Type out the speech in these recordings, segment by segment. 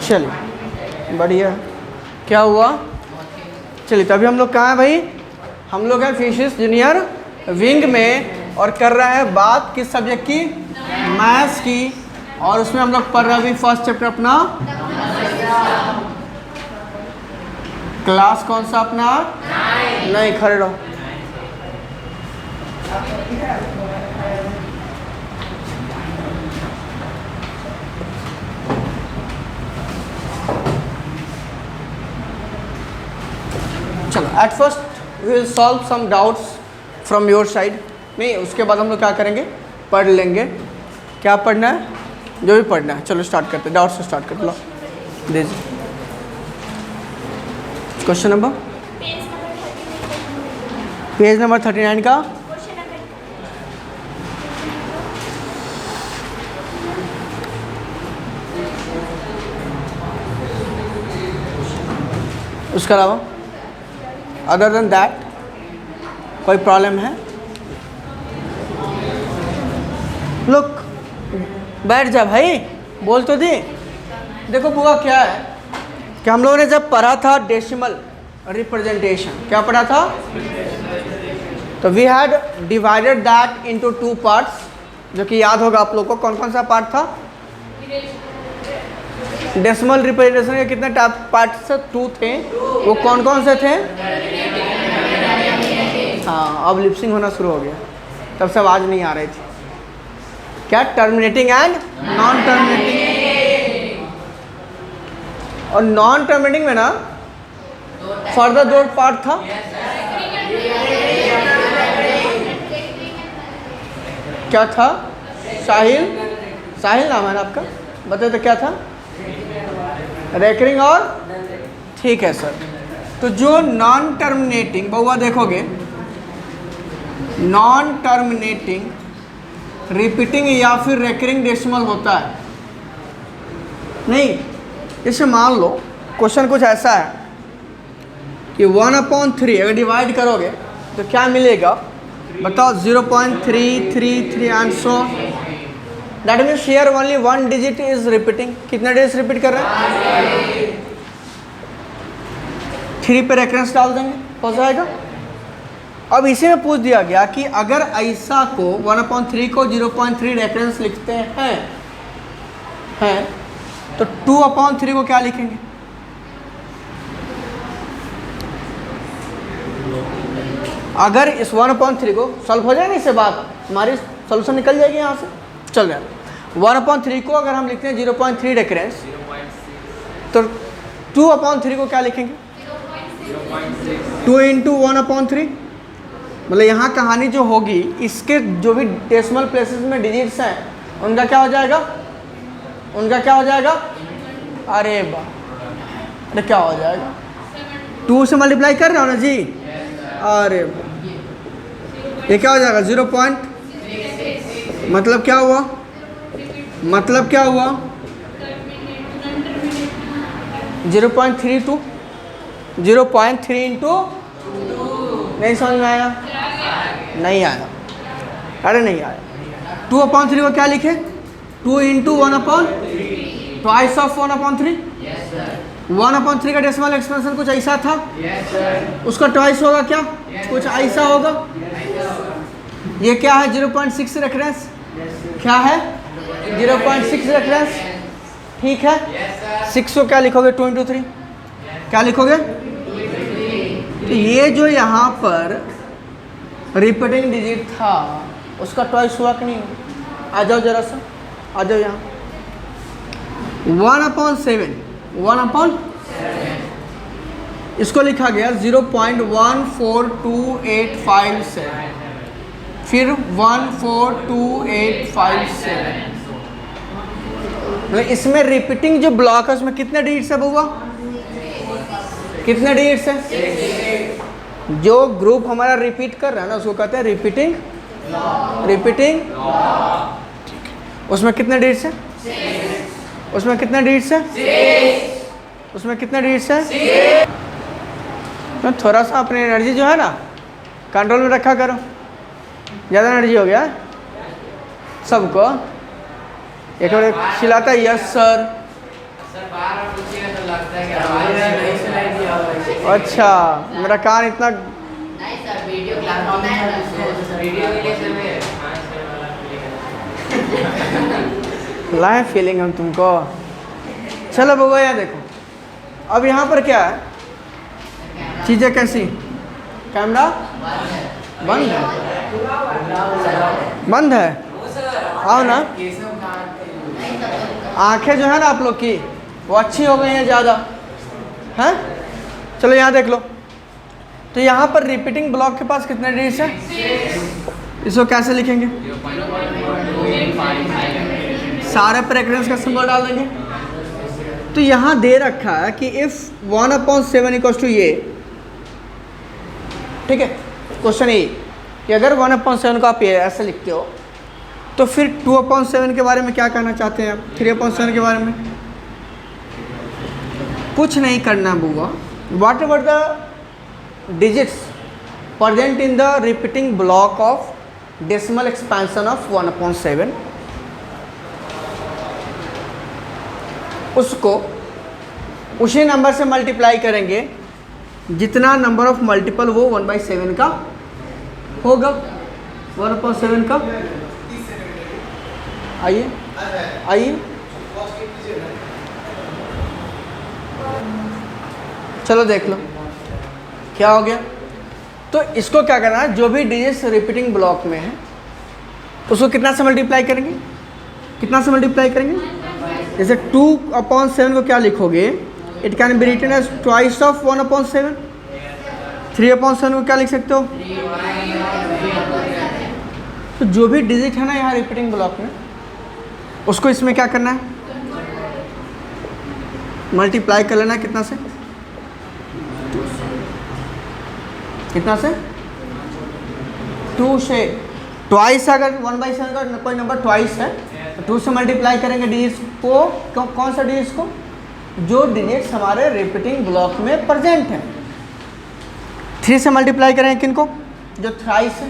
चलिए बढ़िया। क्या हुआ? चलिए तभी हम लोग कहाँ हैं भाई? हम लोग हैं फिजिक्स जूनियर विंग में और कर रहे हैं बात किस सब्जेक्ट की? मैथ्स की। और उसमें हम लोग पढ़ रहे हैं अभी फर्स्ट चैप्टर अपना। क्लास कौन सा अपना? नहीं, खड़े रहो। चलो at first we will solve some doubts from your side. नहीं, उसके बाद हम लोग क्या करेंगे? पढ़ लेंगे। क्या पढ़ना है? जो भी पढ़ना है। चलो स्टार्ट करते हैं, डाउट से स्टार्ट करते। लो दीजिए क्वेश्चन नंबर, पेज नंबर 39 का उसके अलावा अदर देन दैट कोई प्रॉब्लम है? लुक, बैठ जा भाई, बोल तो दी। देखो बुआ क्या है कि हम लोगों ने जब पढ़ा था डेसिमल रिप्रेजेंटेशन, क्या पढ़ा था? तो we had divided that into 2 parts, जो कि याद होगा आप लोग को। कौन कौन सा पार्ट था? डेसिमल रिप्रेजेंटेशन के कितने पार्ट्स? 2 थे। वो कौन कौन से थे? हाँ, अब लिपसिंग होना शुरू हो गया, तब से आवाज़ नहीं आ रही थी। क्या? Terminating and non terminating. और नॉन टर्मिनेटिंग में ना फर्दर 2 पार्ट था। क्या था? साहिल, साहिल नाम है ना आपका? बताइए तो क्या था? रेकरिंग और ठीक है सर। तो जो नॉन टर्मिनेटिंग, बहुआ देखोगे, नॉन टर्मिनेटिंग रिपीटिंग या फिर रेकरिंग डेसिमल होता है। नहीं, जैसे मान लो क्वेश्चन कुछ ऐसा है कि 1/3 अगर डिवाइड करोगे तो क्या मिलेगा? बताओ। 0.333 and so. That means here only 1 digit is repeating. कितना डिजिट रिपीट कर रहे हैं? 3 पे रेफरेंस डाल देंगे, हो जाएगा। अब इसी में पूछ दिया गया कि अगर ऐसा को 1/3 को 0.3 रेफरेंस लिखते हैं तो 2/3 को क्या लिखेंगे? अगर इस 1/3 को सॉल्व हो जाएगा, इससे बात हमारी सोल्यूशन निकल जाएगी यहाँ से। चल रहा है 1/3 को अगर हम लिखते हैं 0.3 रेफरेंस, तो 2/3 को क्या लिखेंगे? 2 इंटू 1/3। मतलब यहाँ कहानी जो होगी, इसके जो भी डेसिमल प्लेसेस में डिजिट्स हैं उनका क्या हो जाएगा? उनका क्या हो जाएगा? अरे वाह, अरे क्या हो जाएगा? 2 से मल्टीप्लाई कर रहे हो ना जी? अरे ये क्या हो जाएगा? 0 पॉइंट, मतलब क्या हुआ? मतलब क्या हुआ? 0.32 0.3 इंटू, नहीं समझ में आया? नहीं आया? अरे नहीं आया। 2/3 को क्या लिखे? 2 इंटू 1/3, ट्वाइस ऑफ 1/3। 1/3 का डेसिमल एक्सपेंशन कुछ ऐसा था, उसका ट्वाइस होगा क्या? कुछ ऐसा होगा। ये क्या है? 0.6 रेफरेंस। क्या है? 0.6 रेफरेंस। ठीक है। 6 को क्या लिखोगे? 2 इंटू 3 क्या लिखोगे? तो ये जो यहाँ पर रिपीटिंग डिजिट था उसका ट्वाइस हुआ कि नहीं? आ जाओ जरा सा, आ जाओ यहाँ। 1/7, 1/7 इसको लिखा गया 0.14285, फिर 14285। मतलब इसमें रिपीटिंग जो ब्लॉक है उसमें कितने डिजिट्स है बउआ? कितने डिजिट्स है? जो ग्रुप हमारा रिपीट कर रहा है ना उसको कहते हैं रिपीटिंग। रिपीटिंग उसमें कितने डिजिट्स है? उसमें कितने डिजिट्स है? उसमें कितने डिजिट्स है? तो थोड़ा सा अपनी एनर्जी जो है ना कंट्रोल में रखा करो। ज़्यादा एनर्जी हो गया सबको। एक बार खिलाता है यस सर, अच्छा, मेरा कान इतना लाए फीलिंग हम तुमको। चलो बउआ यहाँ देखो, अब यहाँ पर क्या है, चीज़ें कैसी, कैमरा बंद है, बंद है, आओ ना। आंखें जो है ना आप लोग की वो अच्छी हो गई हैं ज़्यादा, हैं? चलो यहाँ देख लो, तो यहाँ पर रिपीटिंग ब्लॉक के पास कितने डिजिट्स हैं? इसको कैसे लिखेंगे? सारे पर रेफरेंस का सिंबल डाल देंगे। तो यहाँ दे रखा है कि इफ़ 1/7 इक्वल्स टू ये, ठीक है, क्वेश्चन ये कि अगर 1/7 को आप ये ऐसे लिखते हो तो फिर 2/7 के बारे में क्या कहना चाहते हैं आप? 3/7 के बारे में कुछ नहीं करना बुआ। What ever the digits present in the repeating block of decimal expansion of 1/7, उसको उसी नंबर से मल्टीप्लाई करेंगे जितना नंबर ऑफ मल्टीपल वो 1/7 का होगा। 1/7 का, आइए आइए, चलो देख लो क्या हो गया। तो इसको क्या करना है, जो भी डिजिट्स रिपीटिंग ब्लॉक में है उसको कितना से मल्टीप्लाई करेंगे, कितना से मल्टीप्लाई करेंगे? जैसे 2/7 को क्या लिखोगे, it can be written as twice of 1/7। 3/7 को क्या लिख सकते हो? तो जो भी डिजिट है ना यहाँ रिपीटिंग ब्लॉक में, उसको इसमें क्या करना है, मल्टीप्लाई कर लेना है। कितना से? कितना से? 2 से। ट्वाइस, अगर 1/7 का कोई नंबर ट्वाइस है तो 2 से मल्टीप्लाई करेंगे डिजिट्स को। कौन सा डिजिट्स को? जो डिजिट्स हमारे रिपीटिंग ब्लॉक में प्रेजेंट है। 3 से मल्टीप्लाई करेंगे किनको? जो थ्राइस है।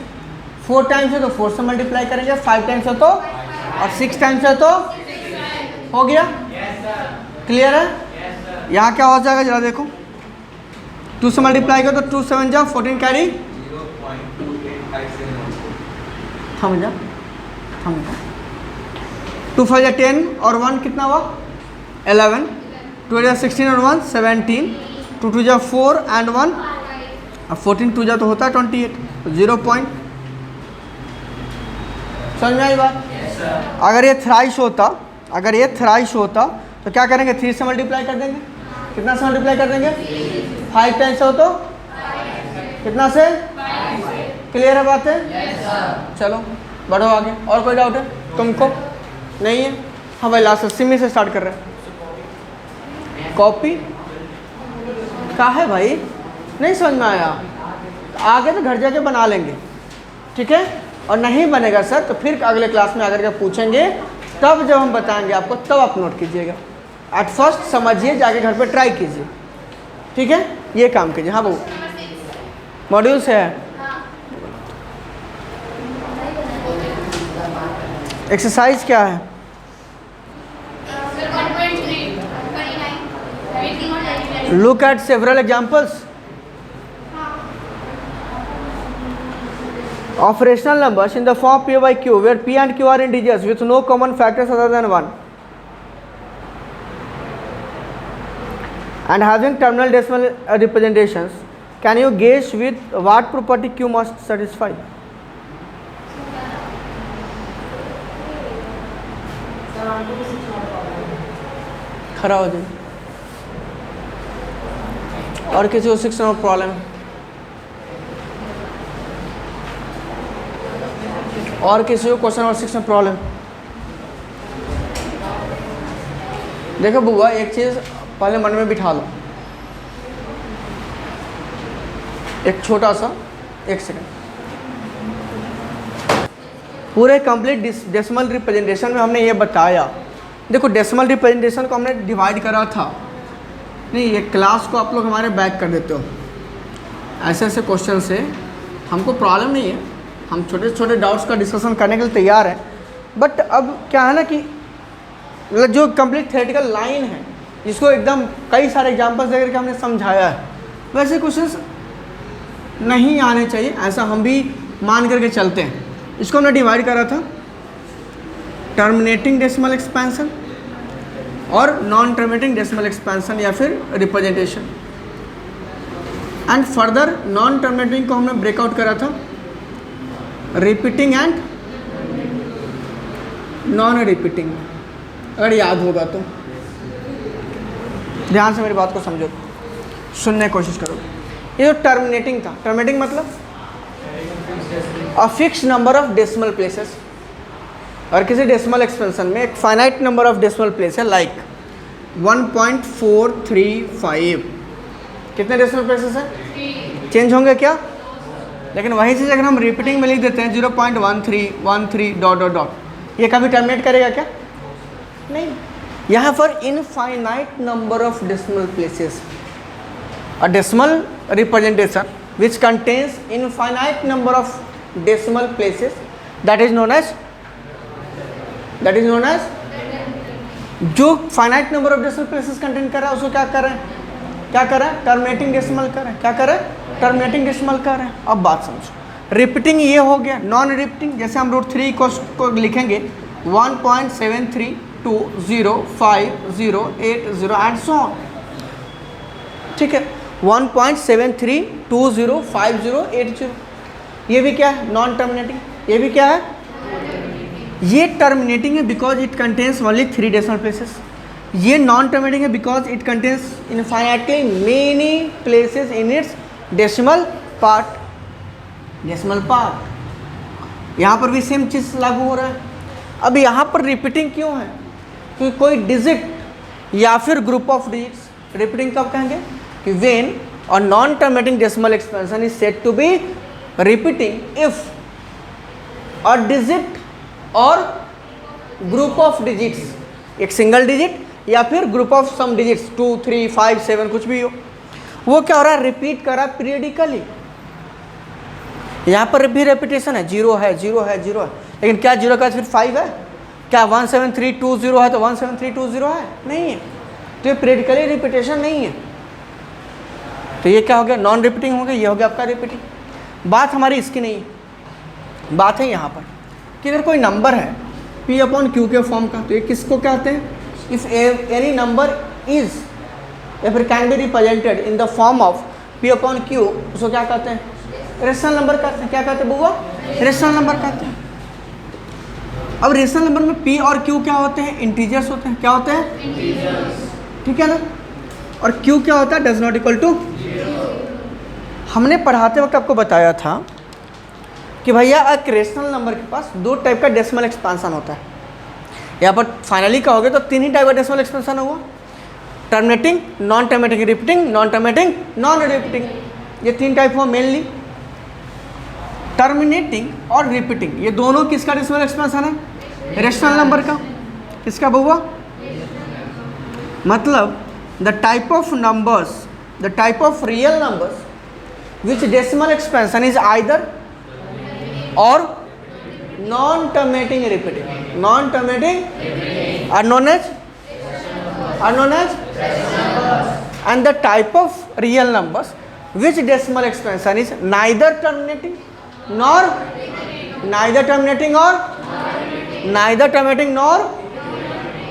4 टाइम्स है तो 4 से मल्टीप्लाई करेंगे, 5 टाइम्स है तो, और 6 टाइम्स है तो हो गया। क्लियर है? यहाँ क्या हो जाएगा जरा देखो, 2 से मल्टीप्लाई करो तो 2 7 जा 14 कैरी, थम जा 2 5 जा 10 और 1 कितना हुआ? 11, 2 जा 16 और 1 17, 2 2 जा 4 एंड 1, अब 14 2 जा तो होता है 28, 0 पॉइंट। समझ में आई बात? अगर ये थ्राइस होता, अगर ये थ्राइस होता तो क्या करेंगे? 3 से मल्टीप्लाई कर देंगे। कितना से मल्टीप्लाई कर देंगे? 5 टाइम्स हो तो कितना से? क्लियर है बात है? चलो बढ़ो आगे। और कोई डाउट है तुमको? नहीं है? हाँ भाई, लास्ट सिमी से स्टार्ट कर रहे हैं। कॉपी का है भाई, नहीं समझ में आया? आगे तो घर जाके बना लेंगे, ठीक है? और नहीं बनेगा सर तो फिर अगले क्लास में आकर के पूछेंगे, तब जब हम बताएंगे आपको तब आप नोट कीजिएगा। एट फर्स्ट समझिए, जाके घर पे ट्राई कीजिए, ठीक है? ये काम कीजिए। हाँ बहू, मॉड्यूल से है। एक्सरसाइज क्या है? Look at several examples of rational numbers in the form p by q, where p and q are integers with no common factors other than 1 and having terminal decimal representations. Can you guess with what property q must satisfy? खड़ा हो जाए। और किसी को 6 number problem, और किसी को question number 6 में प्रॉब्लम? देखो बुआ, एक चीज़ पहले मन में बिठा लो, एक छोटा सा, एक सेकंड। पूरे कंप्लीट डेसिमल रिप्रेजेंटेशन में हमने ये बताया, देखो डेसिमल रिप्रेजेंटेशन को हमने डिवाइड करा था। नहीं, ये क्लास को आप लोग हमारे बैक कर देते हो, ऐसे ऐसे क्वेश्चन से हमको प्रॉब्लम नहीं है, हम छोटे छोटे डाउट्स का डिस्कशन करने के लिए तैयार हैं। बट अब क्या है ना कि जो कंप्लीट थ्योरेटिकल लाइन है जिसको एकदम कई सारे एग्जाम्पल्स देकर के हमने समझाया है, वैसे क्वेश्चंस नहीं आने चाहिए, ऐसा हम भी मान करके चलते हैं। इसको हमने डिवाइड करा था टर्मिनेटिंग डेसिमल एक्सपेंशन और नॉन टर्मिनेटिंग डेसिमल एक्सपेंशन या फिर representation. And further non terminating को हमने ब्रेकआउट करा था रिपीटिंग एंड नॉन रिपीटिंग, अगर याद होगा तो ध्यान से मेरी बात को समझो, सुनने की कोशिश करो। ये जो टर्मिनेटिंग था, टर्मिनेटिंग मतलब a fix number of decimal places, और किसी डेसिमल एक्सपेंशन में एक finite number of decimal place है, लाइक 1.435, कितने डेसिमल प्लेसेस हैं? चेंज होंगे क्या? लेकिन वही चीज़ अगर हम रिपीटिंग में लिख देते हैं 0.1313 डॉट डॉट डॉट, ये कभी टर्मिनेट करेगा क्या? नहीं। यहाँ पर infinite number of decimal places, a decimal representation which contains infinite number of decimal places, that is known as जो finite number of decimal places contain कर रहा है उसको क्या कर रहे हैं? टर्मिनेटिंग डेसिमल कर रहे हैं। क्या कर रहे हैं? टर्मिनेटिंग डेसिमल कर रहे हैं। अब बात समझो, रिपीटिंग ये हो गया। नॉन रिपीटिंग जैसे हम √3 को लिखेंगे 1.73205080 एंड सो ऑन, ठीक है। 1.73205080, ये भी क्या है? Non terminating. ये भी क्या है? ये टर्मिनेटिंग है because it contains only 3 decimal places. ये नॉन टर्मिनेटिंग है because it contains infinitely many places in its decimal part. यहाँ पर भी सेम चीज़ लागू हो रहा है। अब यहाँ पर रिपीटिंग क्यों है? क्योंकि कोई डिजिट या फिर ग्रुप ऑफ डिजिट्स, रिपीटिंग कब कहेंगे? कि when a non terminating decimal expansion is said to be repeating if a digit और ग्रुप ऑफ डिजिट्स, एक सिंगल डिजिट या फिर ग्रुप ऑफ सम डिजिट्स 2, 3, 5, 7 कुछ भी हो, वो क्या हो रहा है? रिपीट कर रहा है पीरियडिकली। यहाँ पर भी रेपिटेशन है, 0 है, 0 है, 0 है, लेकिन क्या 0 का फिर 5 है? क्या 17320 है तो 17320 है? नहीं है। तो ये पीरियडिकली रिपीटेशन नहीं है। तो ये क्या हो गया? नॉन रिपीटिंग हो गया। ये हो गया आपका रिपीटिंग। बात हमारी इसकी नहीं है, बात है यहाँ पर कि अगर कोई नंबर है P/Q के फॉर्म का, तो ये किसको कहते हैं? इफ एनी नंबर इज या फिर can be represented in the form of P/Q, उसको क्या कहते हैं? रेशनल नंबर कहते हैं। क्या कहते हैं बुआ? रेशनल नंबर कहते हैं। अब रेशनल नंबर में P और Q क्या होते हैं? इंटीजर्स होते हैं। क्या होते हैं? ठीक है ना। और Q क्या होता है? Does not equal to. हमने पढ़ाते वक्त आपको बताया था कि भैया एक रेशनल नंबर के पास 2 टाइप का डेसिमल एक्सपेंशन होता है। यहाँ पर फाइनली का हो गया तो 3 ही टाइप का डेसिमल एक्सपेंशन हुआ, terminating, non terminating, repeating, non terminating, non repeating. ये 3 टाइप हुआ मेनली। टर्मिनेटिंग और रिपीटिंग ये दोनों किसका डेसिमल एक्सपेंशन है? रेशनल नंबर का। किसका बउआ? मतलब the type of numbers, the type of real numbers which decimal expansion is either or non terminating repeating, non terminating are known as and the type of real numbers which decimal expansion is neither terminating nor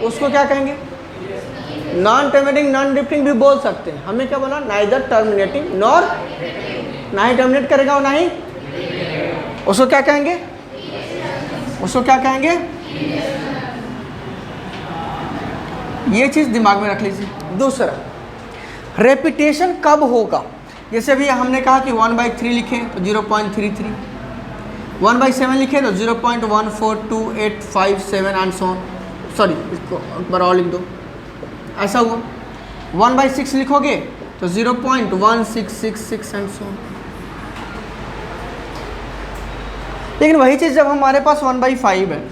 उसको क्या कहेंगे? Non terminating, non repeating भी बोल सकते हैं। हमने क्या बोला? नाइदर टर्मिनेटिंग नॉर, ना ही टर्मिनेट करेगा और ना ही, उसको क्या कहेंगे? ये चीज़ दिमाग में रख लीजिए। दूसरा, रेपिटेशन कब होगा? जैसे अभी हमने कहा कि 1/3 लिखें तो 0.33, 1/7 लिखें तो 0.142857 एंड सो ऑन। सॉरी, इसको एक बार और लिख दो, ऐसा हुआ। 1/6 लिखोगे तो 0.1666 एंड सो ऑन। लेकिन वही चीज़ जब हमारे पास 1/5 है,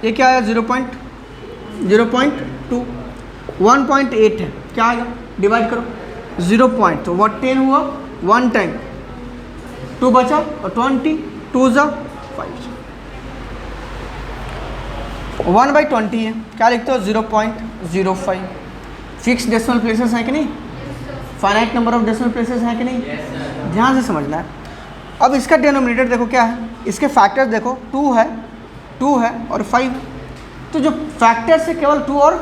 ये क्या आया? 0.2, 1.8 है, क्या आएगा? डिवाइड करो 0. तो वह 10 हुआ, 1 टाइम 2 बचा और 20, 2 जा 5। 1/20 है, क्या लिखते हो? 0.05। फिक्स डेसिमल प्लेसेस हैं कि नहीं, finite number of decimal places हैं कि नहीं, ध्यान से समझना है। अब इसका डिनोमिनेटर देखो क्या है, इसके फैक्टर्स देखो 2 है, 2 है और 5 है। तो जो फैक्टर्स है केवल 2 और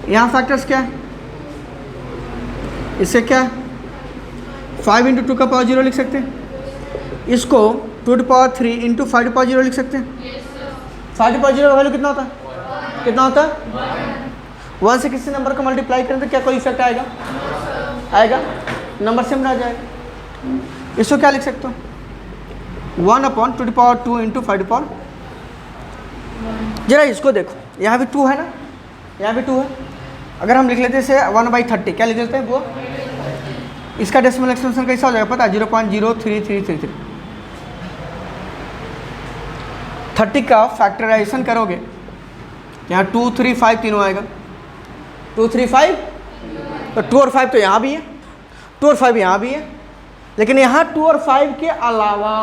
यहाँ फैक्टर्स क्या है, इससे क्या है 5 × 2 का पावर 0 लिख सकते हैं, इसको 2 to power 3 × 5 to power 0 लिख सकते हैं। 5 to power 0 का वैल्यू कितना होता है, कितना होता है 1 से किसी नंबर को मल्टीप्लाई करें तो क्या कोई इफेक्ट आएगा, आएगा, नंबर सेम रह जाएगा। इसको क्या लिख सकते हो 1/2 to power 2 × 5 to power। जरा इसको देखो, यहाँ भी 2 है ना, यहाँ भी 2 है। अगर हम लिख लेते इसे 1/30, क्या लिख लेते हैं वो, इसका डेसिमल एक्सपेंशन कैसा हो जाएगा पता है 0.03333। 30 का फैक्टराइजेशन करोगे यहाँ 2 3 5 तीनों आएगा, 2 3 5, तो 2 और 5 तो यहाँ भी है, 2 और 5 यहाँ भी है, लेकिन यहाँ 2 और 5 के अलावा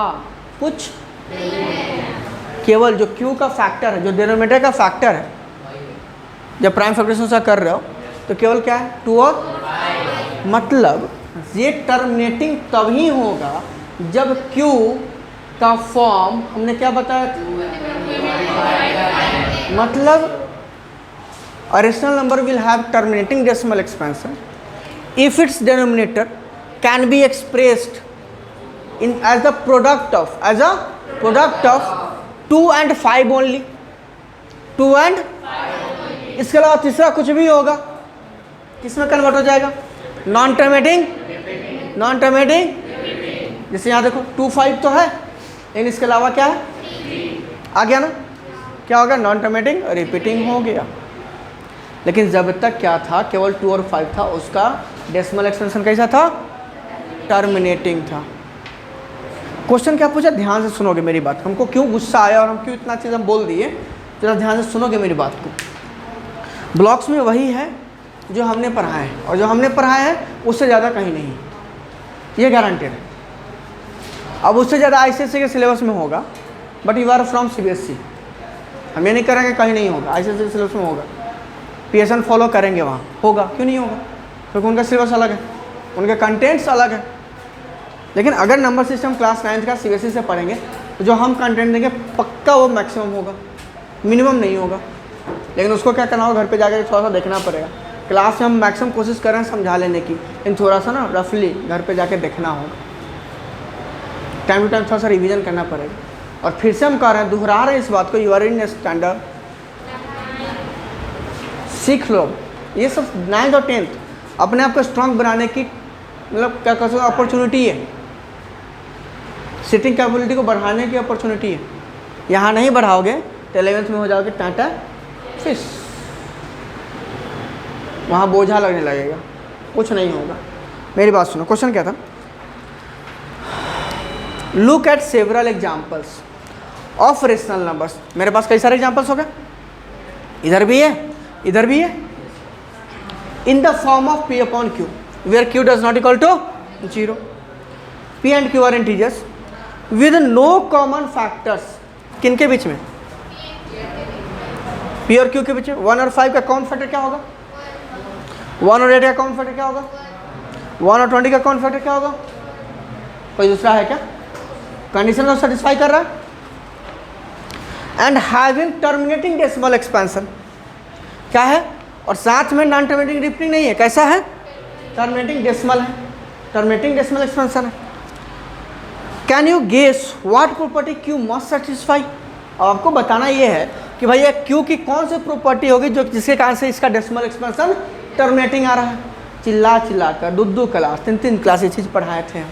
कुछ केवल जो Q का फैक्टर है, जो डिनोमिनेटर का फैक्टर है, जब प्राइम फैक्टराइजेशन से कर रहे हो तो केवल क्या है 2 और 5। मतलब ये टर्मिनेटिंग तभी होगा जब Q का फॉर्म हमने क्या बताया था, मतलब a rational number will have terminating decimal expansion if its denominator can be expressed in as a product of 2 and 5 only, 2 and 5। इसके अलावा तीसरा कुछ भी होगा किसमें कन्वर्ट हो जाएगा, नॉन टर्मिनेटिंग, नॉन टर्मिनेटिंग। जैसे यहाँ देखो 2 5 तो है, लेकिन इसके अलावा क्या है, आ गया ना, क्या होगा नॉन टर्मिनेटिंग, रिपीटिंग हो गया। लेकिन जब तक क्या था केवल 2 और 5 था, उसका डेसिमल एक्सपेंशन कैसा था, टर्मिनेटिंग था। क्वेश्चन क्या पूछा, ध्यान से सुनोगे मेरी बात, हमको क्यों गुस्सा आया और हम क्यों इतना चीज़ हम बोल दिए, जरा ध्यान से सुनोगे मेरी बात को। ब्लॉक्स में वही है जो हमने पढ़ा है, और जो हमने पढ़ा है उससे ज़्यादा कहीं नहीं, ये गारंटेड है। अब उससे ज़्यादा आईसीएसई के सिलेबस में होगा, but you are from CBSE, हम ये नहीं करेंगे कहीं नहीं होगा, आईसीएसई के सिलेबस में होगा। पीएसएन फॉलो करेंगे वहाँ होगा, क्यों नहीं होगा, क्योंकि उनका सिलेबस अलग है, उनके कंटेंट्स अलग है। लेकिन अगर नंबर सिस्टम क्लास 9 का सीबीएसई से पढ़ेंगे तो जो हम कंटेंट देंगे पक्का वो मैक्सिमम होगा, मिनिमम नहीं होगा। लेकिन उसको क्या करना होगा, घर पे जाकर थोड़ा सा देखना पड़ेगा। क्लास में हम मैक्सिमम कोशिश कर रहे हैं समझा लेने की, लेकिन थोड़ा सा ना रफली घर पे जाके देखना होगा, टाइम टू टाइम थोड़ा सा रिवीजन करना पड़ेगा। और फिर से हम कह रहे हैं, दोहरा रहे हैं इस बात को, यू आर इन स्टैंडर्ड, सीख लो। ये सब 9th और 10th अपने आप को स्ट्रांग बनाने की मतलब क्या कह सकते हो अपॉर्चुनिटी है, सिटिंग कैपेबिलिटी को बढ़ाने की अपॉर्चुनिटी है। यहाँ नहीं बढ़ाओगे तो 11th में हो जाओगे टाटा फिश, वहाँ बोझा लगने लगेगा, कुछ नहीं होगा। मेरी बात सुनो, क्वेश्चन क्या था, look at several examples of rational numbers. मेरे पास कई सारे एग्जाम्पल्स हो गए, इधर भी है इधर भी है, in the form of p upon q where q does not equal to 0। p and q are integers with no common factors. किन के बीच में, p और q के बीच में। 1 और 5 का कॉमन फैक्टर क्या होगा, 1 और 8 का कॉमन फैक्टर क्या होगा, 1 और 20 का कॉमन फैक्टर क्या होगा, कोई दूसरा है क्या, कंडीशन को सेटिस्फाई कर रहा है। And having terminating decimal expansion क्या है, और साथ में नॉन टर्मिनेटिंग रिपीटिंग नहीं है, कैसा है, टर्मिनेटिंग डेसिमल है, टर्मिनेटिंग डेसिमल एक्सपेंशन है। Can you guess what property Q must satisfy. अब आपको बताना ये है कि भाई ये क्यू की कौन सी प्रॉपर्टी होगी जो जिसके कारण से इसका डेसिमल एक्सपेंशन टर्मिनेटिंग आ रहा है। चिल्ला कर 2 क्लास 3 क्लास ये चीज़ पढ़ाए थे हम।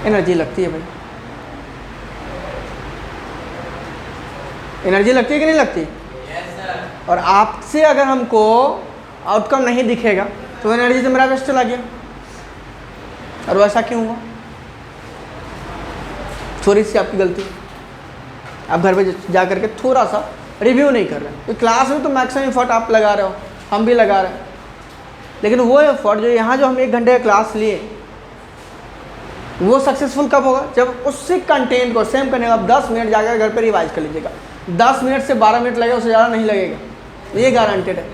एनर्जी लगती है भाई, एनर्जी लगती है कि नहीं लगती। और आपसे अगर हमको आउटकम नहीं दिखेगा तो एनर्जी तो मेरा वेस्ट चला गया। और वैसा क्यों हुआ, थोड़ी सी आपकी गलती, आप घर पे जा करके थोड़ा सा रिव्यू नहीं कर रहे। तो क्लास में तो मैक्सिमम एफर्ट आप लगा रहे हो, हम भी लगा रहे हैं, लेकिन वो एफर्ट जो यहाँ जो हम 1 घंटे का क्लास लिए वो सक्सेसफुल कब होगा, जब उसी कंटेंट को सेम करने के बाद 10 मिनट जाकर घर पे रिवाइज कर लीजिएगा। 10 मिनट से 12 मिनट लगेगा, उससे ज़्यादा नहीं लगेगा, ये गारंटेड है।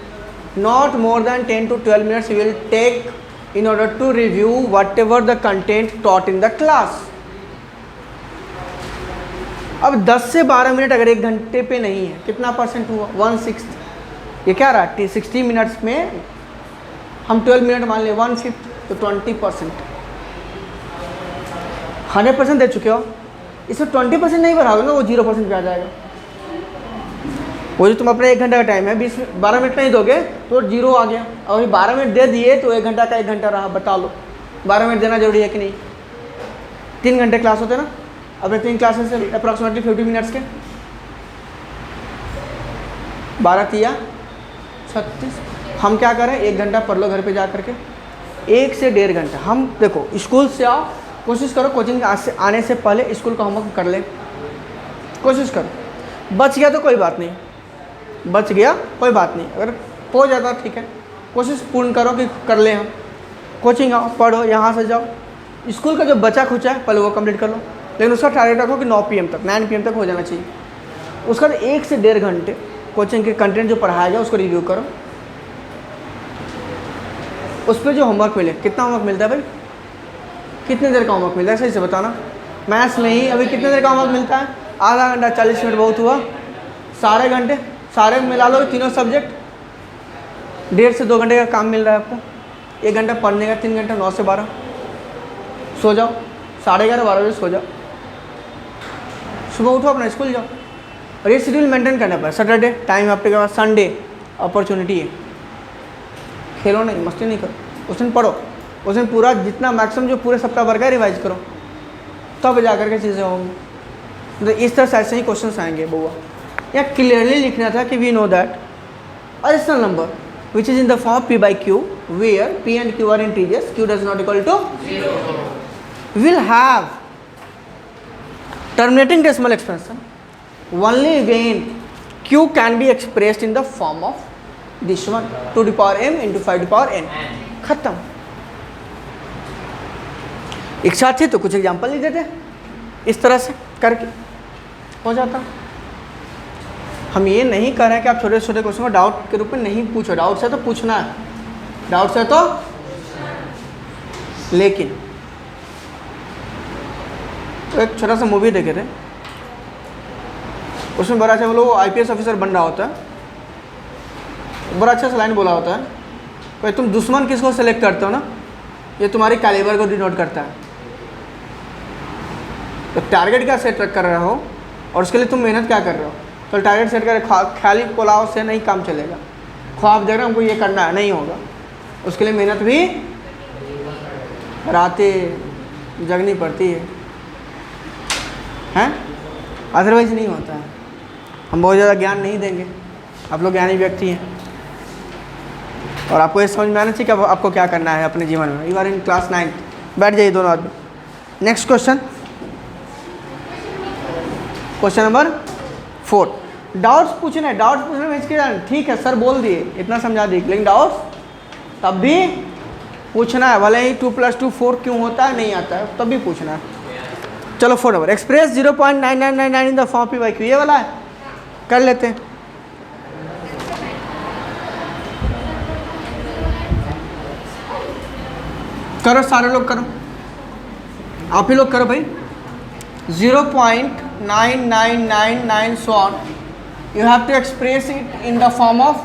not more than 10 to 12 minutes you will take in order to review whatever the content taught in the class. अब 10 से 12 मिनट अगर 1 घंटे पे नहीं है, कितना परसेंट हुआ? 1/6। ये क्या रहा? 60 मिनट्स में हम 12 मिनट मान लें, 1/5, तो 20%। 100% दे चुके हो, इसमें 20% नहीं बढ़ाओगे ना, वो 0% पे आ जाएगा। वो जो तुम अपने 1 घंटा का टाइम है, 12 मिनट नहीं दोगे तो 0 आ गया। और वही 12 मिनट दे दिए तो 1 घंटा का 1 घंटा रहा। बता लो 12 मिनट देना जरूरी है कि नहीं? 3 घंटे क्लास होते ना, अपने 3 क्लासेस से अप्रॉक्सीमेटली 50 मिनट्स के, 12 तिया 36। हम क्या करें, 1 घंटा पढ़ लो घर पे जा करके, 1 से 1.5 घंटा। हम देखो स्कूल से आओ, कोशिश करो कोचिंग आने से पहले स्कूल का होमवर्क कर ले, कोशिश करो। बच गया तो कोई बात नहीं, बच गया कोई बात नहीं, अगर हो जाता ठीक है, कोशिश पूर्ण करो कि कर ले। हम कोचिंग आओ, पढ़ो, यहाँ से जाओ, स्कूल का जो बचा खुचा है पहले वो कंप्लीट कर लो, लेकिन उसका टारगेट रखो कि 9 PM तक, 9 PM तक हो जाना चाहिए। उसका 1 से 1.5 घंटे कोचिंग के कंटेंट जो पढ़ाया गया उसको रिव्यू करो। उस पर जो होमवर्क मिले, कितना होमवर्क मिलता है भाई? कितने देर का होमवर्क मिलता है सही से बताना। मैथ्स में ही अभी कितने देर का होमवर्क मिलता है? आधा घंटा, 40 मिनट बहुत हुआ, सारे घंटे, सारे मिला लो तीनों सब्जेक्ट, 1.5 से 2 घंटे का काम मिल रहा है आपको। 1 घंटा पढ़ने का, 3 घंटा, 9 से 12 सो जाओ, 11:30 12 बजे सो जाओ, सुबह उठो अपना स्कूल जाओ। और ये शेड्यूल मेंटेन करना पड़े। सैटरडे टाइम आपके पास, संडे अपॉर्चुनिटी है, खेलो नहीं, मस्ती नहीं करो, उस दिन पढ़ो, उस दिन पूरा जितना मैक्सिमम जो पूरे सप्ताह भर का रिवाइज करो, तब जा करके चीज़ें होंगी। तो इस तरह से ऐसे ही क्वेश्चन आएंगे बउआ। या क्लियरली लिखना था कि we know that additional number which is in the form p by q where p and q are integers, q does not equal to 0 will have terminating decimal expression only when q can be expressed in the form of this one, 2 to the power m into 5 to the power n। खत्म। इच्छा थी तो कुछ example लिख देते, इस तरह से करके हो जाता। हम ये नहीं कर रहे हैं कि आप छोटे छोटे क्वेश्चन को डाउट के रूप में नहीं पूछो, डाउट से तो पूछना है, डाउट से तो, लेकिन तो एक छोटा सा मूवी देखे थे, उसमें बड़ा अच्छा वो लोग IPS ऑफिसर बन रहा होता है, बड़ा अच्छा सा लाइन बोला होता है, भाई तुम दुश्मन किसको सेलेक्ट करते हो ना, ये तुम्हारी कैलिबर को डिनोट करता है। तो टारगेट क्या सेट कर रहे हो और उसके लिए तुम मेहनत क्या कर रहे हो। तो टारगेट सेट कर ख्याली पुलाव से नहीं काम चलेगा। ख्वाब देख रहे हमको ये करना है, नहीं होगा, उसके लिए मेहनत भी रातें जगनी पड़ती है, हैं, अदरवाइज नहीं होता है। हम बहुत ज़्यादा ज्ञान नहीं देंगे, आप लोग ज्ञानी व्यक्ति हैं और आपको ये समझ में आना चाहिए कि आपको क्या करना है अपने जीवन में। यू आर इन क्लास 9, बैठ जाइए दोनों आदमी। Next question, question number 4। Doubts पूछना है, डाउट्स पूछने में हिचकिचाना ठीक है, सर बोल दिए, इतना समझा दिए, लेकिन डाउट्स तब भी पूछना है, भले ही 2 + 2 4 क्यों होता है नहीं आता है, तब भी पूछना है। चलो 4 number, express 0.9999 in the form p by q, ये वाला है, कर लेते हैं। करो सारे लोग करो, आप ही लोग करो भाई। 0.9999 so on, you have to express it in the form of,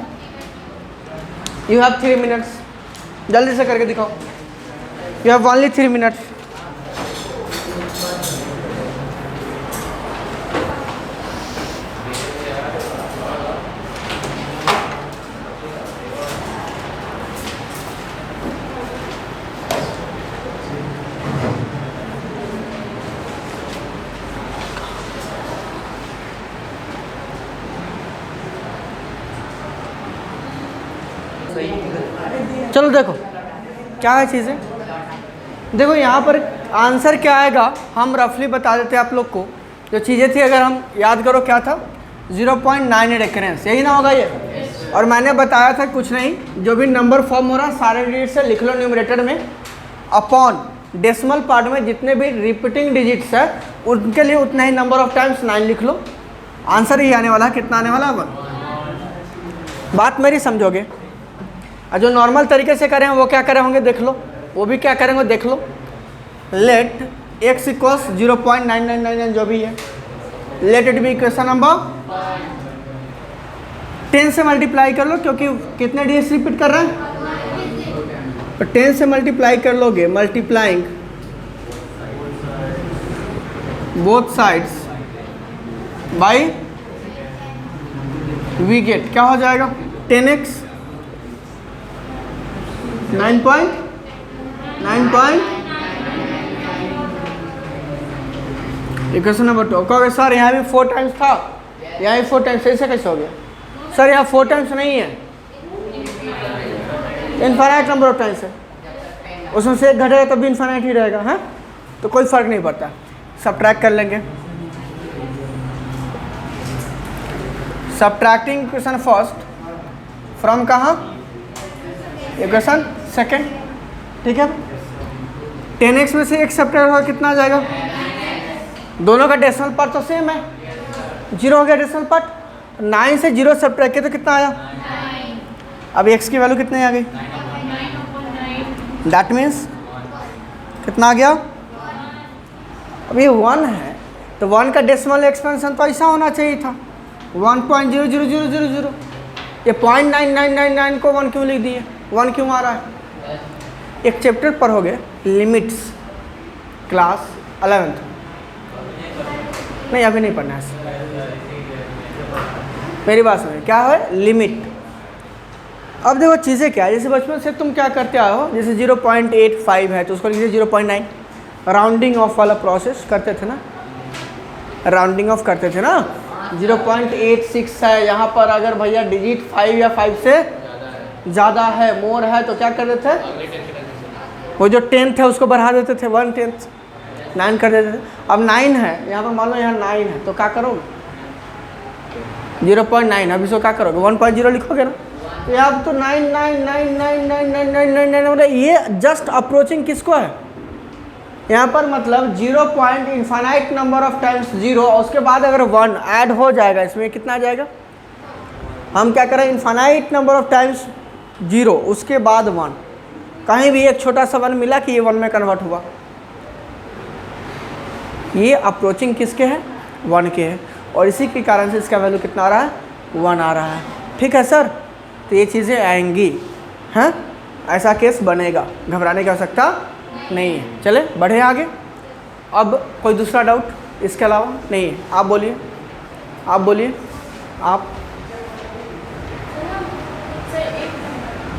you have 3 minutes, जल्दी से करके दिखाओ, you have only 3 minutes। चलो देखो क्या है चीज़ें, देखो यहाँ पर आंसर क्या आएगा हम रफली बता देते हैं आप लोग को। जो चीज़ें थी अगर हम याद करो क्या था, 0.98 एक्रेंस, यही ना होगा ये। और मैंने बताया था कुछ नहीं, जो भी नंबर फॉर्म हो रहा सारे डिजिट से लिख लो न्यूमरेटर में, अपॉन डेसिमल पार्ट में जितने भी रिपीटिंग डिजिट्स है उनके लिए उतना ही नंबर ऑफ टाइम्स 9 लिख लो, आंसर ही आने वाला है। कितना आने वाला है, बात मेरी समझोगे। और जो नॉर्मल तरीके से करें वो क्या करे होंगे देख लो, वो भी क्या करेंगे देख लो। लेट x इक्वल्स 0.9999 जो भी है, let it be equation number 10 से मल्टीप्लाई कर लो, क्योंकि कितने डेज रिपीट कर रहे हैं, तो 10 से मल्टीप्लाई कर लोगे, multiplying both sides by we get क्या हो जाएगा 10x 9.9 इक्वेशन नंबर 2। कहोगे सर यहाँ भी 4 टाइम्स था, यहाँ भी 4 टाइम्स, ऐसे कैसे हो गया सर? यहाँ 4 टाइम्स नहीं है, इनफाइनाइट नंबर ऑफ टाइम्स है, उसमें से एक घटेगा तब भी इनफाइनाइट ही रहेगा, है तो कोई फर्क नहीं पड़ता। सब्ट्रैक्ट कर लेंगे, सब्ट्रैक्टिंग इक्वेशन फर्स्ट फ्रॉम कहाँ, इक्वेशन सेकेंड, ठीक है। 10x में से एक सब्ट्रैक्ट होगा कितना आ जाएगा, दोनों का डेसिमल पार्ट तो सेम है, 0 हो गया डेसिमल पार्ट, 9 से 0 सब्ट्रैक्ट किया तो कितना आया, अब x की वैल्यू कितनी आ गई, दैट मीन्स कितना आ गया, अब ये 1 है तो 1 का डेसिमल एक्सपेंशन तो ऐसा होना चाहिए था 1.00000, ये 0.9999 को 1 क्यों लिख दिए, 1 क्यों आ रहा है। एक चैप्टर पर हो गए लिमिट्स, क्लास 11th, नहीं अभी नहीं पढ़ना है, मेरी बात सुनिए, क्या है लिमिट। अब देखो चीज़ें क्या है, जैसे बचपन से तुम क्या करते आए हो, जैसे 0.85 है तो उसको लिखिए 0.9, राउंडिंग ऑफ वाला प्रोसेस करते थे ना, राउंडिंग ऑफ करते थे ना। 0.86 है, यहाँ पर अगर भैया डिजिट 5 या 5 से ज़्यादा है, मोर है, तो क्या कर देते थे, वो जो 10th है उसको बढ़ा देते थे 1/10, 9 कर देते थे। अब 9 है यहाँ पर, मान लो यहाँ 9 है तो क्या करोगे 0.9, अब इसको क्या करोगे 1.0 लिखोगे ना, तो यहाँ तो 999999999 मतलब ये जस्ट अप्रोचिंग किसको है यहाँ पर, मतलब 0 point infinite number of times 0, और उसके बाद अगर 1 ऐड हो जाएगा इसमें कितना आ जाएगा, हम क्या करें इनफाइनाइट नंबर ऑफ टाइम्स 0 उसके बाद 1, कहीं भी एक छोटा सा 1 मिला कि ये 1 में कन्वर्ट हुआ, ये अप्रोचिंग किसके है 1 के है, और इसी के कारण से इसका वैल्यू कितना आ रहा है 1 आ रहा है, ठीक है सर। तो ये चीज़ें आएंगी, हैं ऐसा केस बनेगा, घबराने की आवश्यकता नहीं है। चले बढ़े आगे, अब कोई दूसरा डाउट इसके अलावा नहीं है, आप बोलिए, आप बोलिए, आप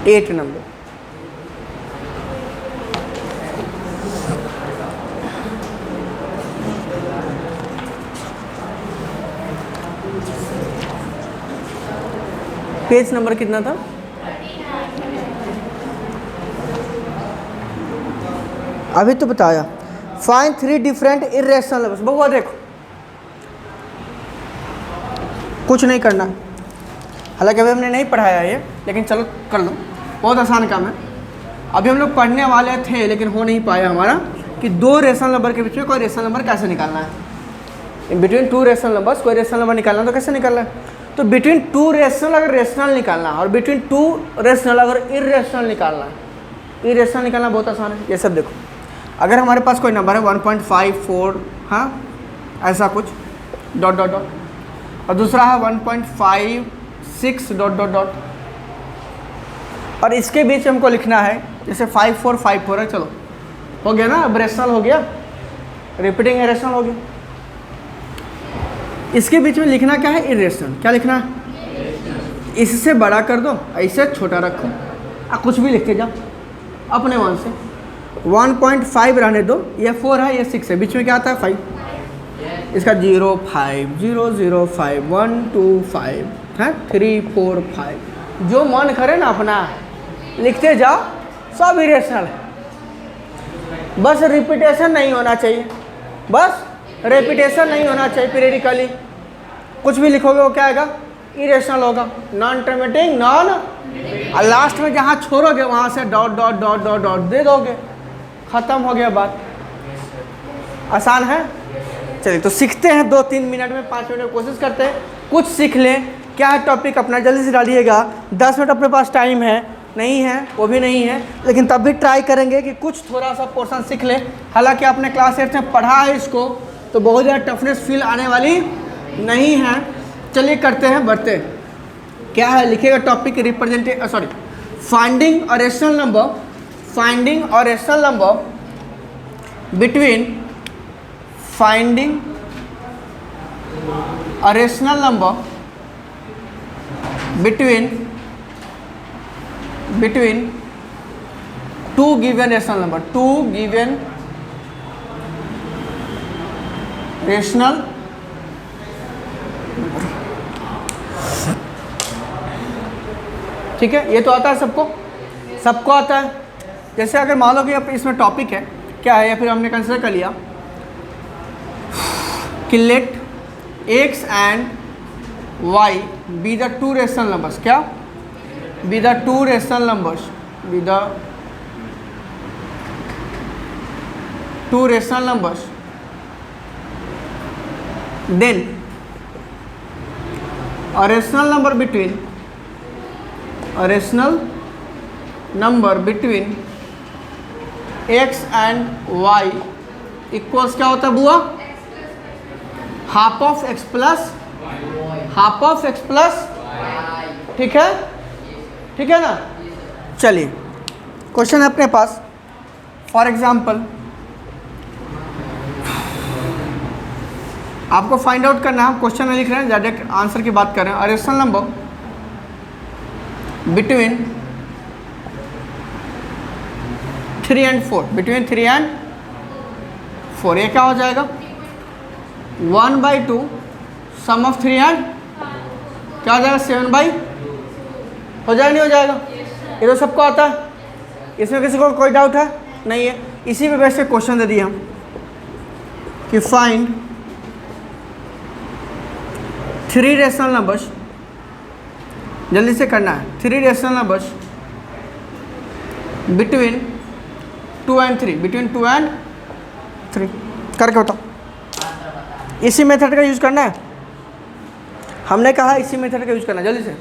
8 नंबर पेज नंबर कितना था, अभी तो बताया। फाइंड 3 डिफरेंट इरेशनल नंबर्स, बहुआ देखो कुछ नहीं करना, हालांकि अभी हमने नहीं पढ़ाया ये, लेकिन चलो कर लो, बहुत आसान काम है। अभी हम लोग पढ़ने वाले थे लेकिन हो नहीं पाया हमारा कि 2 रेशनल नंबर के बीच में कोई रेशनल नंबर कैसे निकालना है, इन बिटवीन 2 रेशनल नंबर्स कोई रेशनल नंबर निकालना तो कैसे निकालना है, तो बिटवीन 2 रेशनल अगर रेशनल निकालना है और बिटवीन 2 रेशनल अगर इरेशनल निकालना है, इरेशनल निकालना बहुत आसान है। ये सब देखो, अगर हमारे पास कोई नंबर है 1.54, हाँ ऐसा कुछ डॉट डॉट डॉट, और दूसरा है 1.56 डॉट डॉट डॉट, और इसके बीच हमको लिखना है जैसे 5454 है, चलो हो गया ना, अब रेशनल हो गया, रिपीटिंग रेशनल हो गया। इसके बीच में लिखना क्या है इरेशनल, क्या लिखना है, इससे बड़ा कर दो, ऐसे छोटा रखो, कुछ भी लिखते जाओ अपने मन से। 1.5 रहने दो, ये 4 है ये 6 है, बीच में क्या आता है 5, इसका 0 5 0 0 5 1 2 5 है 3 4 5, जो मन करे ना अपना लिखते जाओ, सब इरेशनल है, बस रिपीटेशन नहीं होना चाहिए, बस रेपिटेशन नहीं होना चाहिए पीरियडिकली, कुछ भी लिखोगे वो क्या आएगा इरेशनल होगा, नॉन टर्मिनेटिंग नॉन, और लास्ट में जहाँ छोड़ोगे वहाँ से dot dot dot dot dot दे दोगे, ख़त्म हो गया बात, आसान है। चलिए तो सीखते हैं 2-3 मिनट में, 5 मिनट में कोशिश करते हैं कुछ सीख लें। क्या है टॉपिक अपना जल्दी से डालिएगा, 10 मिनट अपने पास टाइम है, नहीं है, वो भी नहीं है, लेकिन तब भी ट्राई करेंगे कि कुछ थोड़ा सा पोर्शन सीख ले। हालांकि आपने क्लास 8 में पढ़ा है इसको, तो बहुत ज़्यादा टफनेस फील आने वाली नहीं है। चलिए करते हैं, बढ़ते हैं। क्या है, लिखिएगा topic finding a rational number, finding a rational number between, finding a rational number between two given rational number, two given rational ठीक है। ये तो आता है सबको, सबको आता है। जैसे अगर मान लो कि अब इसमें टॉपिक है क्या है, या फिर हमने कंसिडर कर लिया कि let x and y be the two rational numbers, क्या be the two rational numbers, be the two rational numbers, then a rational number between, a rational number between x and y equals क्या होता है बुआ, half of x plus, half of x plus, ठीक है, ठीक है ना। चलिए क्वेश्चन है अपने पास। फॉर एग्जाम्पल आपको फाइंड आउट करना है, हम क्वेश्चन में लिख रहे हैं, डायरेक्ट आंसर की बात कर रहे हैं। Rational number between 3 and 4, between 3 and 4, ये क्या हो जाएगा 1/2 सम ऑफ 3 and क्या हो जाएगा 7/2, हो जाएगा नहीं हो जाएगा, ये तो सबको आता है, इसमें किसी को कोई डाउट है नहीं है। इसी पे वैसे क्वेश्चन दे दिए हम कि फाइंड 3 रेशनल नंबर्स, जल्दी से करना है, 3 rational numbers between 2 and 3, between 2 and 3 करके बताओ। इसी मेथड का यूज़ करना है, हमने कहा इसी मेथड का यूज़ करना है, जल्दी से।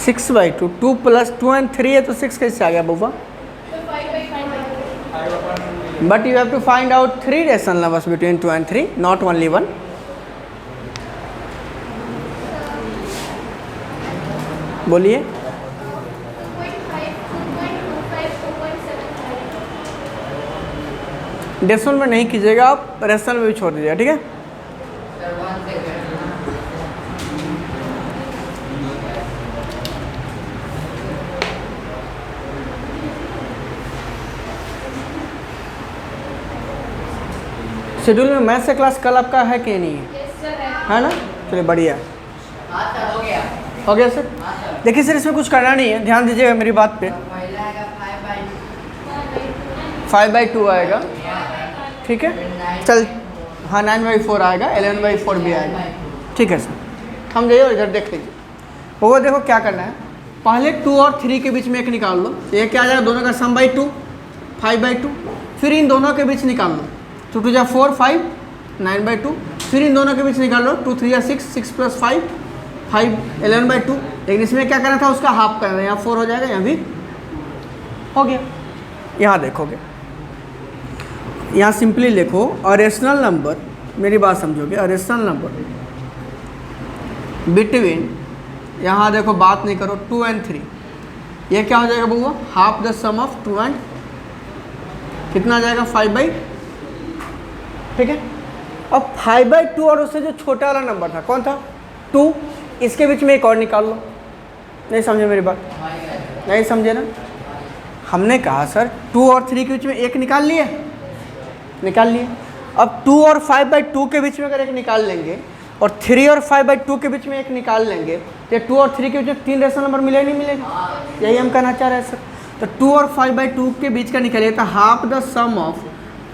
सिक्स बाई टू, 2 + 2 and 3 है तो 6 कैसे आ गया बुआ? But you have to find out 3 rational numbers between 2 and 3, not only 1। बोलिए। डेसिमल में नहीं कीजिएगा आप, रेशनल में भी छोड़ दीजिएगा, ठीक है। शेड्यूल में मैथ्स का क्लास कल आपका है कि नहीं है? है ना, चलिए बढ़िया, हो गया सर। देखिए सर इसमें कुछ करना नहीं है, ध्यान दीजिएगा मेरी बात पे। 5/2 आएगा, ठीक है, चल हाँ 9/4 आएगा, 11/4 भी आएगा, ठीक है सर। हम जाइए और इधर देख लीजिए। वो देखो क्या करना है, पहले 2 और 3 के बीच में एक निकाल लो, ये क्या आ जाएगा, दोनों का सम बाई 2, 5/2। फिर इन दोनों के बीच निकाल लो, 2 × 2 = 4, 5, 9/2। फिर इन दोनों के बीच निकाल लो, 2 × 3 = 6, 6 + 5, 5, 11/2। लेकिन इसमें क्या करना था, उसका हाफ करना है, यहाँ 4 हो जाएगा, यहाँ भी हो गया। यहाँ देखोगे, यहाँ सिंपली लिखो अ रेशनल नंबर, मेरी बात समझोगे, अ रेशनल नंबर बिटवीन, यहाँ देखो बात नहीं करो, 2 and 3, ये क्या हो जाएगा बुआ, half the sum of 2 and कितना आ जाएगा 5/, ठीक है। अब 5/2 और उससे जो छोटा वाला नंबर था कौन था, 2, इसके बीच में एक और निकाल लो, नहीं समझे मेरी बात? नहीं समझे ना? हमने कहा सर 2 और 3 के बीच में एक निकाल लिए, अब 2 और 5/2 के बीच में अगर एक निकाल लेंगे और 3 और 5/2 के बीच में एक निकाल लेंगे तो 2 और 3 के बीच में 3 रेशनल नंबर मिलेगा नहीं मिलेगा? यही हम कहना चाह रहे हैं सर। तो 2 और 5/2 के बीच का निकालिए तो half the sum of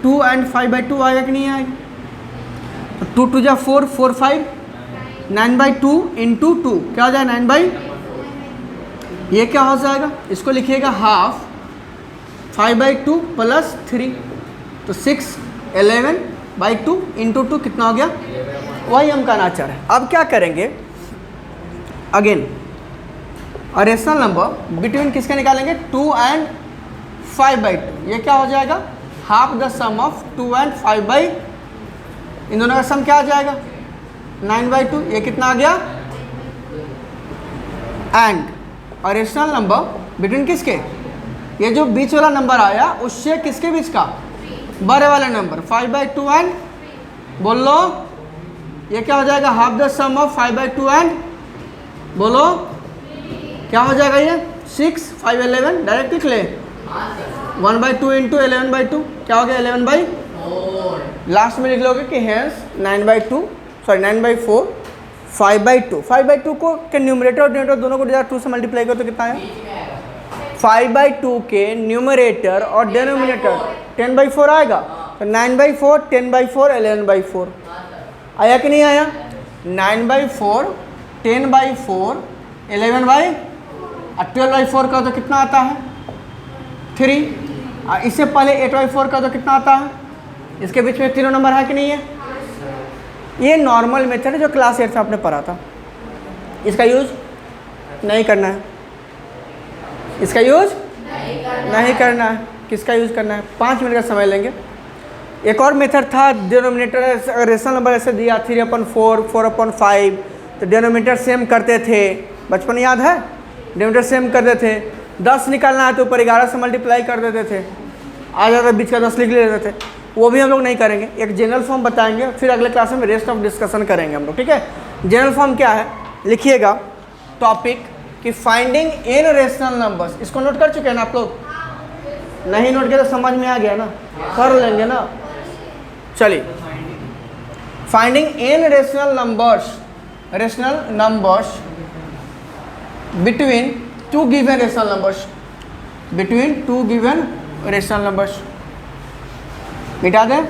2 and 5/2 आएगा कि नहीं आएगा? 2 2 जा 4, 4 5, 9/2 इंटू 2 क्या हो जाएगा? 9/, ये क्या हो जाएगा? इसको लिखिएगा हाफ 5/2 प्लस 3, तो 6 11/2 इंटू 2 कितना हो गया? वही हम कहना चाह रहे हैं। अब क्या करेंगे? अगेन रेशनल नंबर बिटवीन किसके निकालेंगे? 2 एंड 5/2, ये क्या हो जाएगा? Half the sum of 2 and 5/, इन दोनों का सम क्या आ जाएगा? 9/2, ये कितना आ गया? एंड रेशनल नंबर बिटवीन किसके? ये जो बीच वाला नंबर आया उससे किसके बीच का? बड़े वाले नंबर 5/2 एंड, बोल लो ये क्या हो जाएगा? Half the sum of 5/2 and, बोलो क्या हो जाएगा? ये 6 5 11, डायरेक्ट लिख ले 1/2 इंटू 11/2 क्या हो गया? 11/4। लास्ट में लिख लोगे कि हेंस 9/2 सॉरी 9/4 5/2, 5/2 को के न्यूमरेटर और डिनोमिनेटर दोनों को 2 से मल्टीप्लाई करो तो कितना है? 5/2 के न्यूमरेटर और डिनोमिनेटर 10/4 आएगा, तो 9/4 10/4 11/4 आया कि नहीं आया? 9/4 10/4 11/, और 12/4 का तो कितना आता है? 3। इससे पहले 8/4 का तो कितना आता है? इसके बीच में तीनों नंबर है कि नहीं है? ये नॉर्मल मेथड है जो क्लास 8 से आपने पढ़ा था, इसका यूज नहीं करना है, इसका यूज नहीं करना है। किसका यूज करना है? 5 मिनट का समय लेंगे। एक और मेथड था, डिनोमिनेटर रेशनल नंबर ऐसे दिया 3/4 4/5, तो डिनोमिनेटर सेम करते थे, बचपन याद है? डिनोमिनेटर सेम करते थे, 10 निकालना है तो ऊपर 11 से मल्टीप्लाई कर देते थे, आ जाता बीच का 10 लिख लेते थे। वो भी हम लोग नहीं करेंगे, एक जनरल फॉर्म बताएंगे, फिर अगले क्लास में रेस्ट ऑफ डिस्कशन करेंगे हम लोग, ठीक है? जनरल फॉर्म क्या है? लिखिएगा टॉपिक कि फाइंडिंग इन रेशनल नंबर्स। इसको नोट कर चुके हैं ना आप लोग? नहीं नोट किया तो समझ में आ गया ना, कर लेंगे ना। चलिए, finding in rational numbers between 2 given rational numbers, मिटा दें।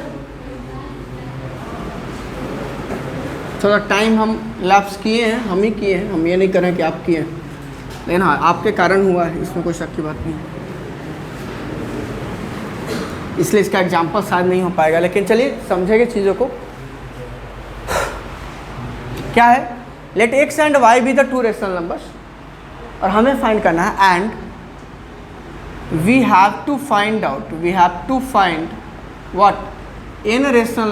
थोड़ा टाइम हम लैप्स किए हैं, हम ही किए हैं, हम ये नहीं कर रहे हैं कि आप किए हैं, लेकिन हाँ आपके कारण हुआ है, इसमें कोई शक की बात नहीं है, इसलिए इसका एग्जाम्पल शायद नहीं हो पाएगा, लेकिन चलिए समझेंगे चीज़ों को। क्या है? Let x and y be the 2 rational numbers, और हमें फाइंड करना है, and we have to find what? N rational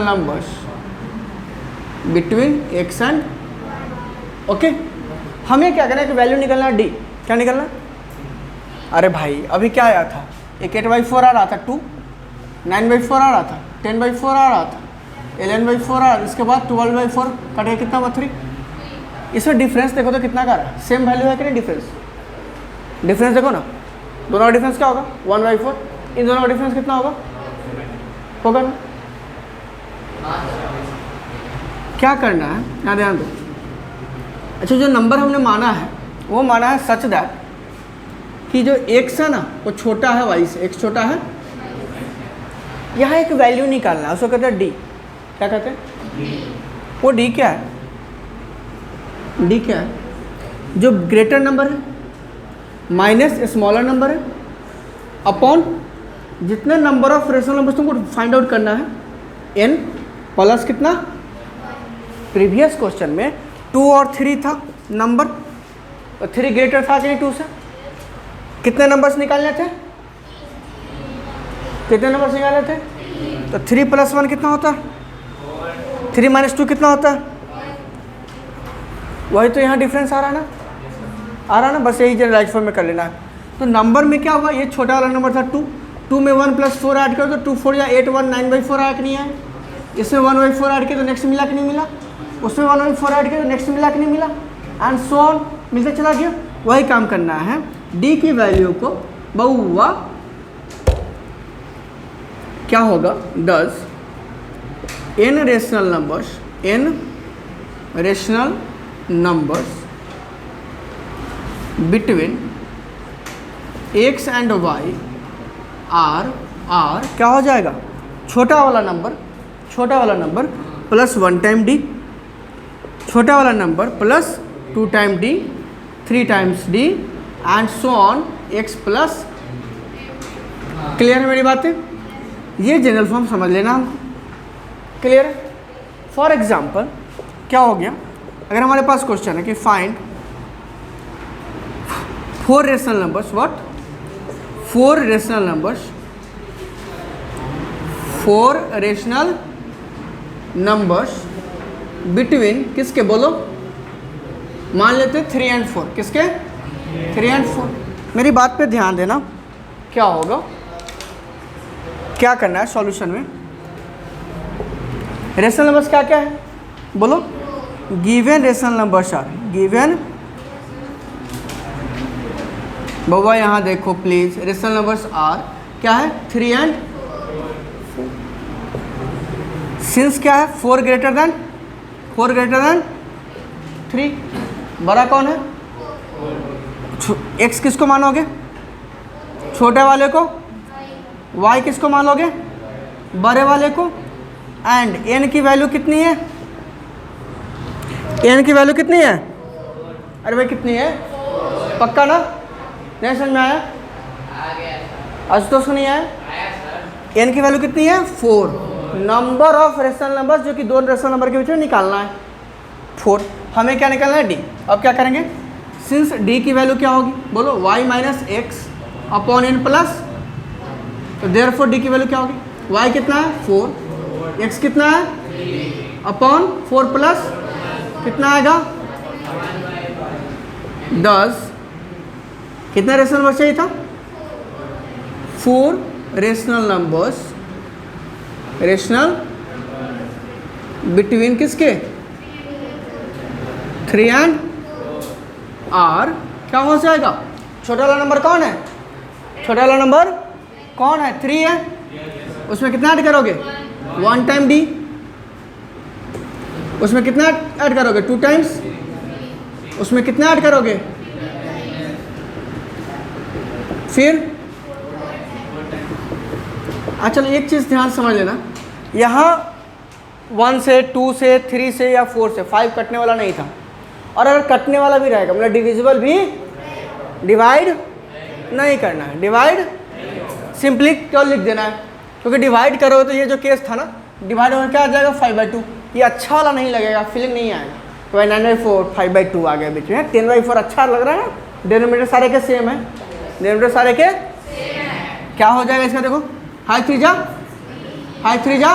numbers between x and, okay. हमें क्या करना है कि वैल्यू निकलना है d, क्या निकलना है? अरे भाई अभी क्या आया था? एक 8/4 आ रहा था, 2 9/4 आ रहा था, 10/4 आ रहा था, 11/4 आ रहा था, इसके बाद 12/4 कटे कितना हुआ? 3। इसमें डिफरेंस देखो तो कितना का रहा है? सेम वैल्यू है कि नहीं? डिफरेंस देखो ना, दोनों का डिफरेंस क्या होगा? 1/4। इन दोनों का डिफरेंस कितना होगा ना? क्या करना है यहाँ ध्यान दो। अच्छा, जो नंबर हमने माना है वो माना है सच दैट कि जो x है ना वो छोटा है y से, x छोटा है। यहाँ एक वैल्यू निकालना है, उसको कहते हैं d। क्या कहते हैं? वो d क्या है? d क्या है? जो ग्रेटर नंबर है माइनस स्मॉलर नंबर है अपॉन जितने नंबर ऑफ रेशनल नंबर्स तुमको फाइंड आउट करना है n प्लस कितना? प्रीवियस क्वेश्चन में 2 और 3 था नंबर, तो 3 ग्रेटर था कि नहीं 2 से? कितने नंबर्स निकालने थे? तो 3 + 1 कितना होता है? 3 - 2 कितना होता है? वही तो यहाँ डिफरेंस आ रहा है ना, बस यही जनरलाइज फॉर्म में कर लेना है। तो नंबर में क्या हुआ? ये छोटा वाला नंबर था 2 में 1 + 4 ऐड करो तो 2 4 या 8 1 9/4 आया कि नहीं आया? इसमें 1/4 ऐड किया तो नेक्स्ट मिला कि नहीं मिला? उसमें 1/4 ऐड किया, नेक्स्ट मिला कि नहीं मिला, एंड सो ऑन, मिलते चला गया। वही काम करना है, डी की वैल्यू को बहुआ क्या होगा, does n rational numbers between x and y are क्या हो जाएगा, छोटा वाला नंबर प्लस 1 टाइम d, छोटा वाला number plus 2 time d, 3 times d and so on x plus. Clear है मेरी बातें? ये जनरल फॉर्म समझ लेना हमको, क्लियर है? फॉर एग्जाम्पल क्या हो गया, अगर हमारे पास क्वेश्चन है कि find 4 rational numbers, what 4 rational numbers between किसके, बोलो, मान लेते 3 एंड 4, किसके, 3 एंड 4। मेरी बात पे ध्यान देना, क्या होगा, क्या करना है सॉल्यूशन में, रेशनल नंबर्स क्या क्या है, बोलो, given rational numbers are, given, बाबा यहाँ देखो प्लीज, रेशनल नंबर्स आर क्या है, 3 एंड 4। सिंस क्या है, 4 ग्रेटर देन 3, बड़ा कौन है, x किसको मानोगे, छोटे वाले को, y किसको मानोगे, बड़े वाले को, एंड n की वैल्यू कितनी है, n की वैल्यू कितनी है, अरे भाई कितनी है, पक्का ना, नहीं समझ में आया, आशुतोष को नहीं आया, n की वैल्यू कितनी है, 4, नंबर ऑफ रेशनल नंबर जो कि 2 रेशनल नंबर के बीच में निकालना है 4, हमें क्या निकालना है, d। अब क्या करेंगे, सिंस d की वैल्यू क्या होगी, बोलो, y minus x upon n plus, तो देयरफॉर d की वैल्यू क्या होगी, y कितना है 4, x कितना है अपॉन 4 प्लस कितना आएगा 10, कितना रेशनल नंबर चाहिए था, 4 रेशनल बिटवीन किसके, 3 एंड r, क्या हो जाएगा, छोटा वाला नंबर कौन है, छोटा वाला नंबर कौन है, 3 है, उसमें कितना ऐड करोगे, 1 टाइम d, उसमें कितना ऐड करोगे, 2 टाइम्स, उसमें कितना ऐड करोगे, फिर अच्छा एक चीज़ ध्यान समझ लेना, यहाँ 1 से 2 से 3 से या 4 से 5 कटने वाला नहीं था, और अगर कटने वाला भी रहेगा मतलब डिविजिबल भी डिवाइड नहीं करना है, डिवाइड सिंपली क्यों लिख देना है, क्योंकि डिवाइड करोगे तो ये जो केस था ना, डिवाइड होकर क्या आ जाएगा 5/2, ये अच्छा वाला नहीं लगेगा, फीलिंग नहीं आएगा, तो 9/4 5/2 आ गया बीच में, 10/4 अच्छा लग रहा है, डिनोमिनेटर सारे के सेम है, डिनोमिनेटर सारे के क्या हो जाएगा इसका, देखो 5 3 जा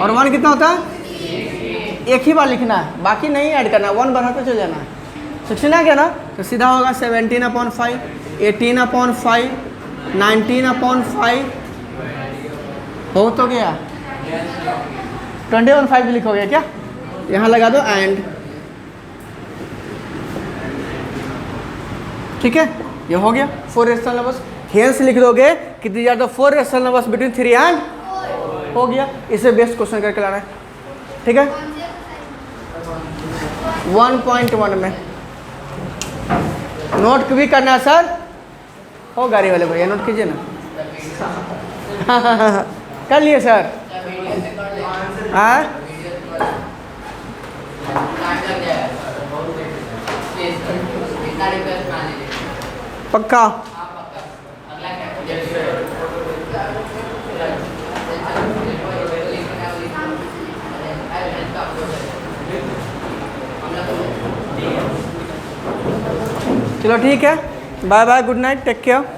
और 1 कितना होता है, एक ही बार लिखना है, बाकी नहीं ऐड करना, 1 बढ़ाते चल जाना है, 16 आ गया ना, तो सीधा होगा 17/5, 18/5, 19/5, हो तो गया, 20/5 भी लिखोगे क्या, यहाँ लगा दो एंड, ठीक है, ये हो गया 4 रेशनल नंबर्स, हेंस लिख दोगे कि these are the 4 rational numbers between 3 and, हो गया, इसे बेस्ट क्वेश्चन करके लाना है, ठीक है, 1.1 में नोट भी करना है सर, हो गाड़ी वाले भैया नोट कीजिए ना, कर लिए सर, हाँ पक्का, चलो ठीक है, bye bye, good night, take care.